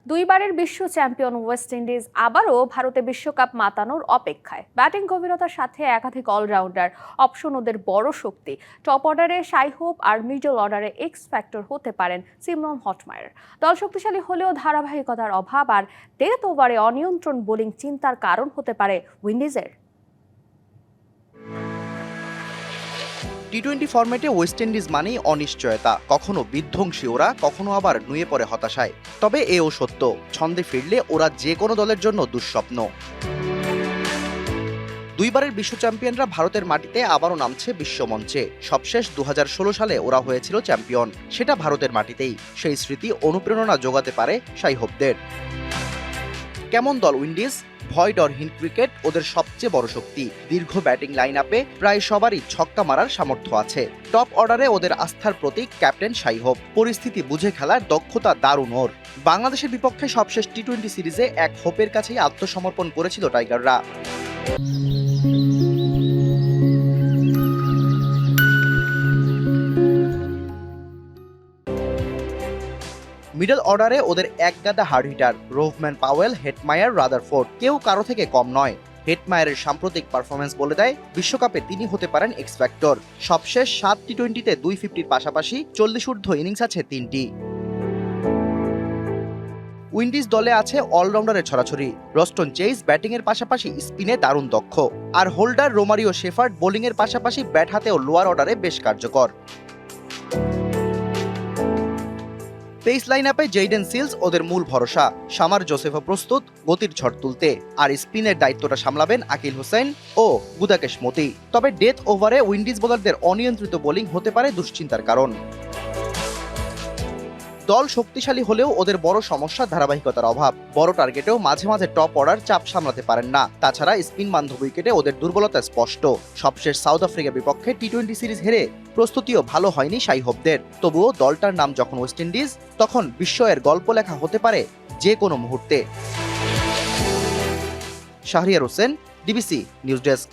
দুইবারের বিশ্ব champion West Indies আবারও ভারতে বিশ্বকাপ মাতানোর অপেক্ষায়। ব্যাটিং গভীরতার সাথে একাধিক অলরাউন্ডার অপশন ওদের বড় শক্তি। টপ অর্ডারে শাই হোপ আর মিডল অর্ডারে এক্স ফ্যাক্টর হতে পারেন সিমরন হটমায়ার। দল শক্তিশালী হলেও ধারাবাহিকতার অভাব আর ডেথ ওভারে অনিয়ন্ত্রণ বোলিং চিন্তার কারণ হতে পারে উইন্ডিজের। টি-20 ফরম্যাটে ওয়েস্ট ইন্ডিজ মানেই অনিশ্চয়তা, কখনো বিধ্বংসী ওরা, কখনো আবার নুয়ে পড়ে হতাশায়। তবে এও সত্য, ছন্দে ফিরলে ওরা যে কোনো দলের জন্য দুঃস্বপ্ন। দুইবারের বিশ্ব চ্যাম্পিয়নরা ভারতের মাটিতে আবারও নামছে বিশ্বমঞ্চে। সবশেষ 2016 সালে ওরা হয়েছিল চ্যাম্পিয়ন, সেটা ভারতের মাটিতেই। সেই স্মৃতি অনুপ্রেরণা যোগাতে পারে শাই হোপদের। কেমন দল উইন্ডিজ? ভয় ডরহীন ক্রিকেট ওদের সবচেয়ে বড় শক্তি। দীর্ঘ ব্যাটিং লাইন আপে প্রায় সবারই ছক্কা মারার সামর্থ্য আছে। টপ অর্ডারে ওদের আস্থার প্রতীক ক্যাপ্টেন শাই হোপ। পরিস্থিতি বুঝে খেলার দক্ষতা দারুণ ওর। বাংলাদেশের বিপক্ষে সবশেষ টি-20 সিরিজে এক হোপের কাছেই আত্মসমর্পণ করেছিল টাইগাররা। মিডল অর্ডারে ওদের একগাদা hard hitter Rovman Powell, Hetmyer, Rutherford, কেউ কারো থেকে কম নয়। হেটমায়ারের সাম্প্রতিক পারফরমেন্স বলে দেয় বিশ্বকাপে তিনি হতে পারেন এক্স ফ্যাক্টর। সবশেষ 7 টি-20তে 250-র পাশাপাশি 40 ঊর্ধ্ব ইনিংস আছে 3টি। উইন্ডিজ দলে আছে অলরাউন্ডারের ছড়াছড়ি। রস্টন চেইস ব্যাটিংয়ের পাশাপাশি স্পিনে দারুণ দক্ষ, আর হোল্ডার রোমারিও শেফার্ড বোলিংয়ের পাশাপাশি ব্যাট হাতেও লোয়ার অর্ডারে বেশ কার্যকর। পেস লাইন আপে জেইডেন সিলস ওদের মূল ভরসা। শামার জোসেফও প্রস্তুত গতির ঝড় তুলতে, আর স্পিনের দায়িত্বটা সামলাবেন আকিল হোসেন ও গুদাকেশ মতি। তবে ডেথ ওভারে উইন্ডিজ বোলারদের অনিয়ন্ত্রিত বোলিং হতে পারে দুশ্চিন্তার কারণ। দল শক্তিশালী হলেও ওদের বড় সমস্যা ধারাবাহিকতার অভাব। বড় টার্গেটেও মাঝে মাঝে টপ অর্ডার চাপ সামলাতে পারেন না। তাছাড়া স্পিন বান্ধব উইকেটে ওদের দুর্বলতা স্পষ্ট। সবশেষ সাউথ আফ্রিকার বিপক্ষে টি-20 সিরিজ হেরে প্রস্তুতিও ভালো হয়নি শাই হোপদের। তবুও দলটার নাম যখন ওয়েস্ট ইন্ডিজ, তখন বিস্ময়ের গল্প লেখা হতে পারে যে কোনো মুহূর্তে। Shahriar Hossain, DBC news desk.